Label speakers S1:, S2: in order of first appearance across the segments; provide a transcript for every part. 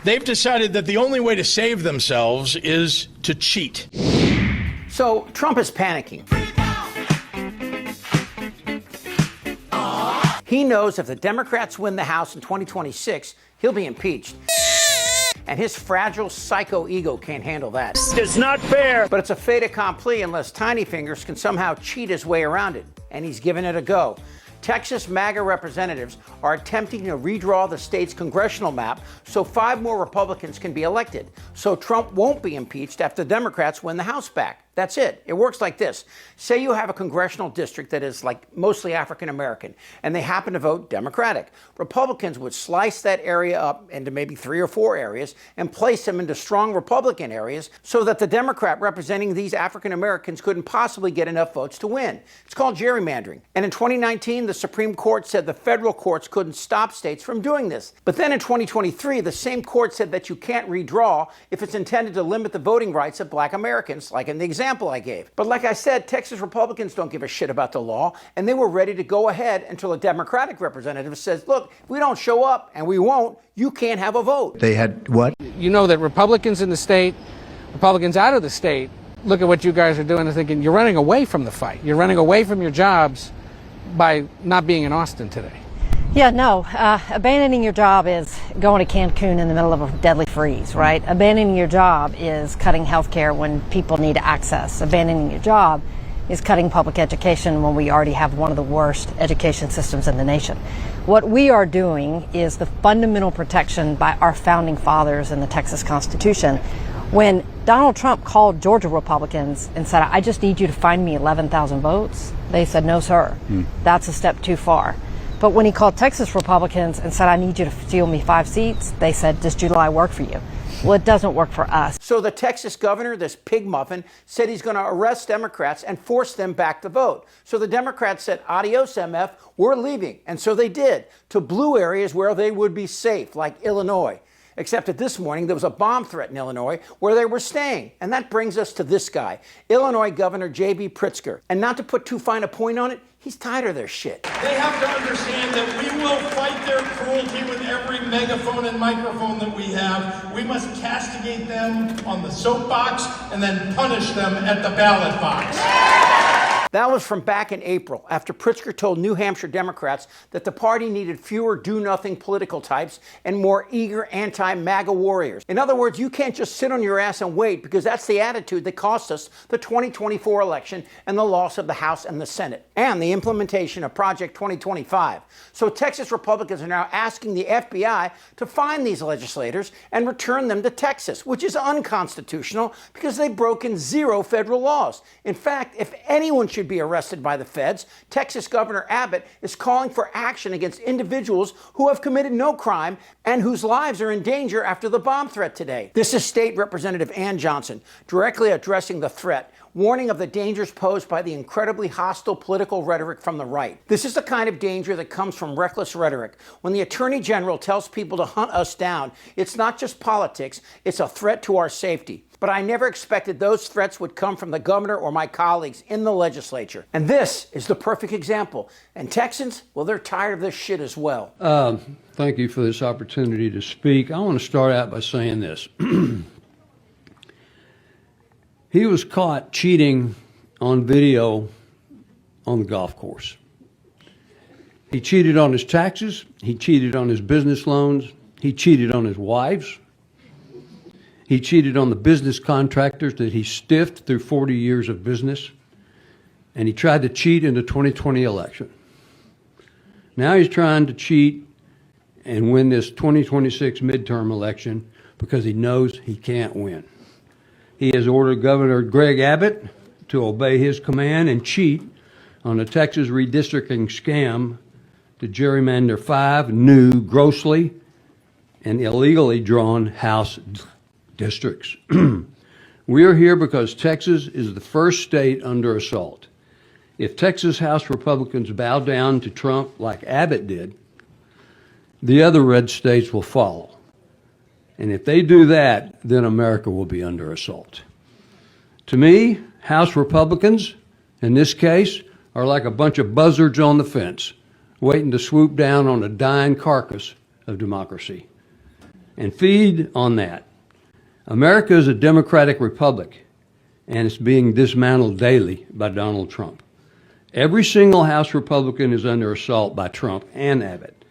S1: They've decided that the only way to save themselves is to cheat.
S2: So Trump is panicking. He knows if the Democrats win the House in 2026, he'll be impeached. And his fragile psycho ego can't handle that.
S3: It's not fair.
S2: But it's a fait accompli unless Tiny Fingers can somehow cheat his way around it. And he's giving it a go. Texas MAGA representatives are attempting to redraw the state's congressional map so 5 more Republicans can be elected. So Trump won't be impeached after the Democrats win the House back. That's it. It works like this. Say you have a congressional district that is like mostly African American, and they happen to vote Democratic. Republicans would slice that area up into maybe 3 or 4 areas and place them into strong Republican areas so that the Democrat representing these African Americans couldn't possibly get enough votes to win. It's called gerrymandering. And in 2019, the Supreme Court said the federal courts couldn't stop states from doing this. But then in 2023, the same court said that you can't redraw if it's intended to limit the voting rights of Black Americans, like in the example I gave. But like I said, Texas Republicans don't give a shit about the law, and they were ready to go ahead until a Democratic representative says, look, if we don't show up, and we won't, you can't have a vote.
S4: They had what?
S5: You know that Republicans in the state, Republicans out of the state, look at what you guys are doing and thinking, you're running away from the fight. You're running away from your jobs by not being in Austin today.
S6: Yeah, no. Abandoning your job is going to Cancun in the middle of a deadly freeze, right? Abandoning your job is cutting health care when people need access. Abandoning your job is cutting public education when we already have one of the worst education systems in the nation. What we are doing is the fundamental protection by our founding fathers in the Texas Constitution. When Donald Trump called Georgia Republicans and said, I just need you to find me 11,000 votes, they said, no, sir, that's a step too far. But when he called Texas Republicans and said, I need you to steal me 5 seats, they said, does July work for you? Well, it doesn't work for us.
S2: So the Texas governor, this pig muffin, said he's going to arrest Democrats and force them back to vote. So the Democrats said, adios, MF, we're leaving. And so they did, to blue areas where they would be safe, like Illinois. Except that this morning there was a bomb threat in Illinois where they were staying. And that brings us to this guy, Illinois Governor J.B. Pritzker. And not to put too fine a point on it, he's tired of their shit.
S7: They have to understand that we will fight their cruelty with every megaphone and microphone that we have. We must castigate them on the soapbox and then punish them at the ballot box.
S2: That was from back in April, after Pritzker told New Hampshire Democrats that the party needed fewer do-nothing political types and more eager anti-MAGA warriors. In other words, you can't just sit on your ass and wait, because that's the attitude that cost us the 2024 election and the loss of the House and the Senate, and the implementation of Project 2025. So Texas Republicans are now asking the FBI to find these legislators and return them to Texas, which is unconstitutional because they've broken 0 federal laws. In fact, if anyone should be arrested by the feds, Texas Governor Abbott is calling for action against individuals who have committed no crime and whose lives are in danger after the bomb threat today. This is State Representative Ann Johnson directly addressing the threat, warning of the dangers posed by the incredibly hostile political rhetoric from the right. This is the kind of danger that comes from reckless rhetoric. When the Attorney General tells people to hunt us down, it's not just politics, it's a threat to our safety. But I never expected those threats would come from the governor or my colleagues in the legislature. And this is the perfect example. And Texans, well, they're tired of this shit as well.
S8: Thank you for this opportunity to speak. I want to start out by saying this. He was caught cheating on video on the golf course. He cheated on his taxes. He cheated on his business loans. He cheated on his wives. He cheated on the business contractors that he stiffed through 40 years of business. And he tried to cheat in the 2020 election. Now he's trying to cheat and win this 2026 midterm election because he knows he can't win. He has ordered Governor Greg Abbott to obey his command and cheat on the Texas redistricting scam to gerrymander 5 new, grossly and illegally drawn House districts. We are here because Texas is the first state under assault. If Texas House Republicans bow down to Trump like Abbott did, the other red states will follow. And if they do that, then America will be under assault. To me, House Republicans, in this case, are like a bunch of buzzards on the fence, waiting to swoop down on a dying carcass of democracy. and feed on that. America is a democratic republic, and it's being dismantled daily by Donald Trump. Every single House Republican is under assault by Trump and Abbott.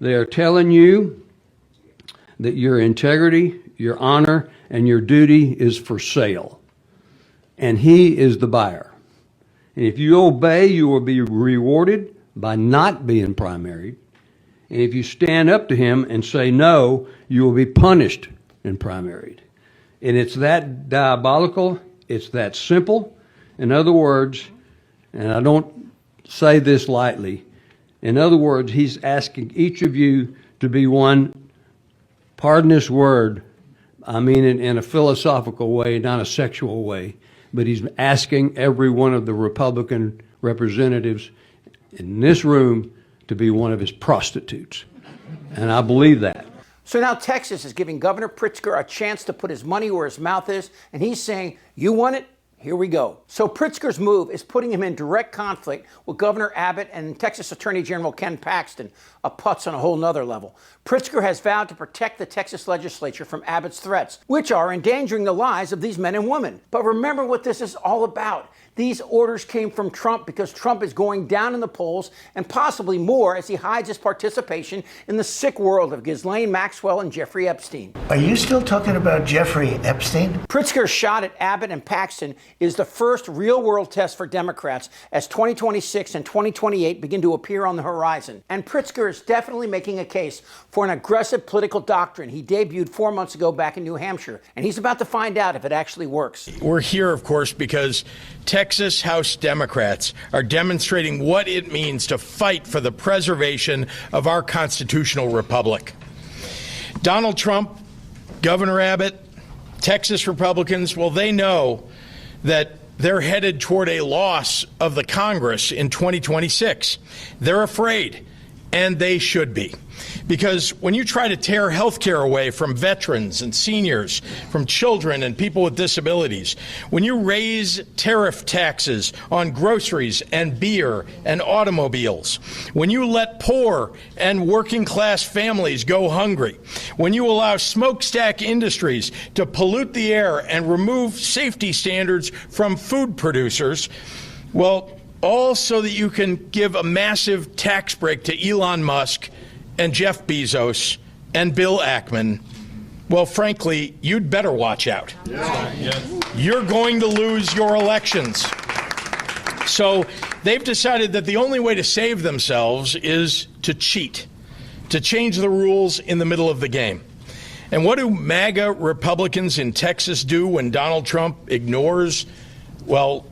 S8: They are telling you that your integrity, your honor, and your duty is for sale, and he is the buyer. And if you obey, you will be rewarded by not being primaried. And if you stand up to him and say no, you will be punished and primaried. And it's that diabolical, it's that simple. In other words, and I don't say this lightly, in other words, he's asking each of you to be one, pardon this word, I mean it in a philosophical way, not a sexual way, but he's asking every one of the Republican representatives in this room to be one of his prostitutes. And I believe that.
S2: So now Texas is giving Governor Pritzker a chance to put his money where his mouth is, and he's saying, you want it? Here we go. So Pritzker's move is putting him in direct conflict with Governor Abbott and Texas Attorney General Ken Paxton, a putz on a whole nother level. Pritzker has vowed to protect the Texas legislature from Abbott's threats, which are endangering the lives of these men and women. But remember what this is all about. These orders came from Trump because Trump is going down in the polls and possibly more as he hides his participation in the sick world of Ghislaine Maxwell and Jeffrey Epstein.
S3: Are you still talking about Jeffrey Epstein?
S2: Pritzker's shot at Abbott and Paxton is the first real-world test for Democrats as 2026 and 2028 begin to appear on the horizon. And Pritzker is definitely making a case for an aggressive political doctrine he debuted 4 months ago back in New Hampshire. And he's about to find out if it actually works.
S1: We're here, of course, because Texas House Democrats are demonstrating what it means to fight for the preservation of our constitutional republic. Donald Trump, Governor Abbott, Texas Republicans, well, they know that they're headed toward a loss of the Congress in 2026. They're afraid, and they should be. Because when you try to tear health care away from veterans and seniors, from children and people with disabilities, when you raise tariff taxes on groceries and beer and automobiles, when you let poor and working class families go hungry, when you allow smokestack industries to pollute the air and remove safety standards from food producers, well, all so that you can give a massive tax break to Elon Musk and Jeff Bezos and Bill Ackman, well, frankly, you'd better watch out. You're going to lose your elections. So they've decided that the only way to save themselves is to cheat, to change the rules in the middle of the game. And what do MAGA Republicans in Texas do when Donald Trump ignores, well,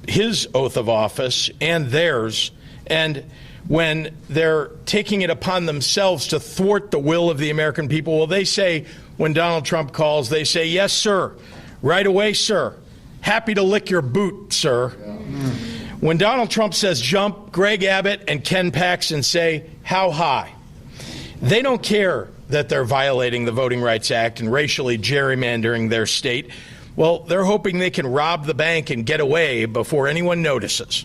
S1: his oath of office and theirs, and when they're taking it upon themselves to thwart the will of the American people? Well, they say, when Donald Trump calls, they say, yes, sir. Right away, sir. Happy to lick your boot, sir. When Donald Trump says jump, Greg Abbott and Ken Paxton say, how high? They don't care that they're violating the Voting Rights Act and racially gerrymandering their state. Well, they're hoping they can rob the bank and get away before anyone notices.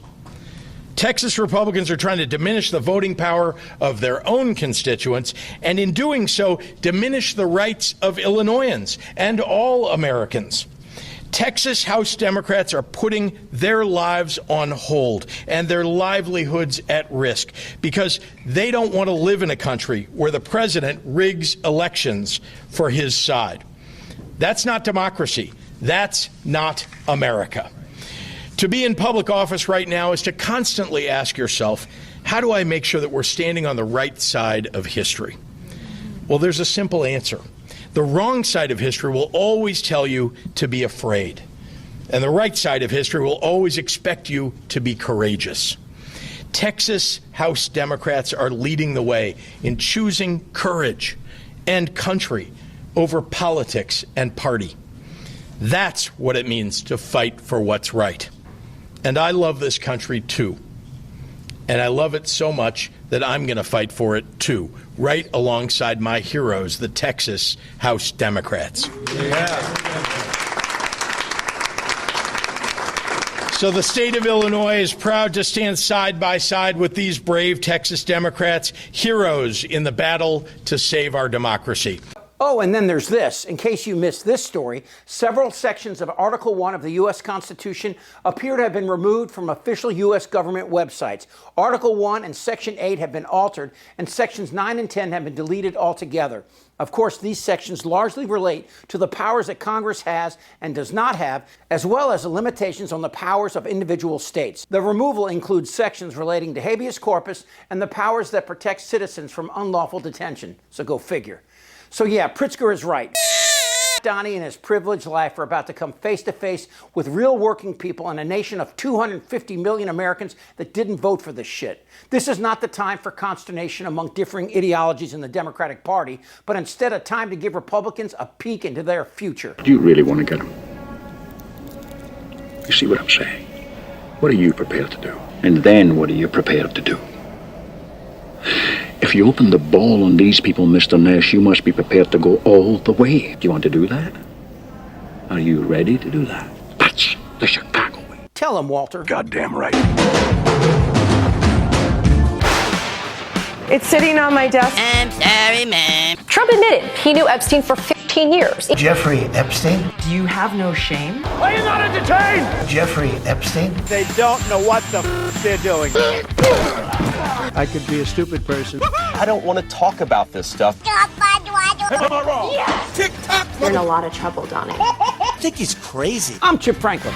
S1: Texas Republicans are trying to diminish the voting power of their own constituents, and in doing so, diminish the rights of Illinoisans and all Americans. Texas House Democrats are putting their lives on hold and their livelihoods at risk because they don't want to live in a country where the president rigs elections for his side. That's not democracy. That's not America. To be in public office right now is to constantly ask yourself, how do I make sure that we're standing on the right side of history? Well, there's a simple answer. The wrong side of history will always tell you to be afraid. And the right side of history will always expect you to be courageous. Texas House Democrats are leading the way in choosing courage and country over politics and party. That's what it means to fight for what's right. And I love this country too. And I love it so much that I'm going to fight for it too, right alongside my heroes, the Texas House Democrats. Yeah. So the state of Illinois is proud to stand side by side with these brave Texas Democrats, heroes in the battle to save our democracy.
S2: Oh, and then there's this. In case you missed this story, several sections of Article 1 of the U.S. Constitution appear to have been removed from official U.S. government websites. Article 1 and Section 8 have been altered, and Sections 9 and 10 have been deleted altogether. Of course, these sections largely relate to the powers that Congress has and does not have, as well as the limitations on the powers of individual states. The removal includes sections relating to habeas corpus and the powers that protect citizens from unlawful detention. So go figure. So yeah, Pritzker is right. Donnie and his privileged life are about to come face to face with real working people in a nation of 250 million Americans that didn't vote for this shit. This is not the time for consternation among differing ideologies in the Democratic Party, but instead a time to give Republicans a peek into their future.
S4: Do you really want to get them? You see what I'm saying? What are you prepared to do? And then what are you prepared to do? If you open the ball on these people, Mr. Nash, you must be prepared to go all the way. Do you want to do that? Are you ready to do that? That's the Chicago way.
S2: Tell him, Walter.
S4: Goddamn right.
S9: It's sitting on my desk.
S10: I'm sorry, ma'am.
S9: Trump admitted he knew Epstein for 15 years.
S3: Jeffrey Epstein?
S9: Do you have no shame?
S7: Are you not entertained?
S3: Jeffrey Epstein?
S11: They don't know what the they're doing.
S8: I could be a stupid person.
S11: I don't want to talk about this stuff.
S7: Am I wrong?
S10: Yes.
S7: Tick-tock.
S9: You're in a lot of trouble, Donnie.
S11: I think he's crazy.
S2: I'm Chip Franklin.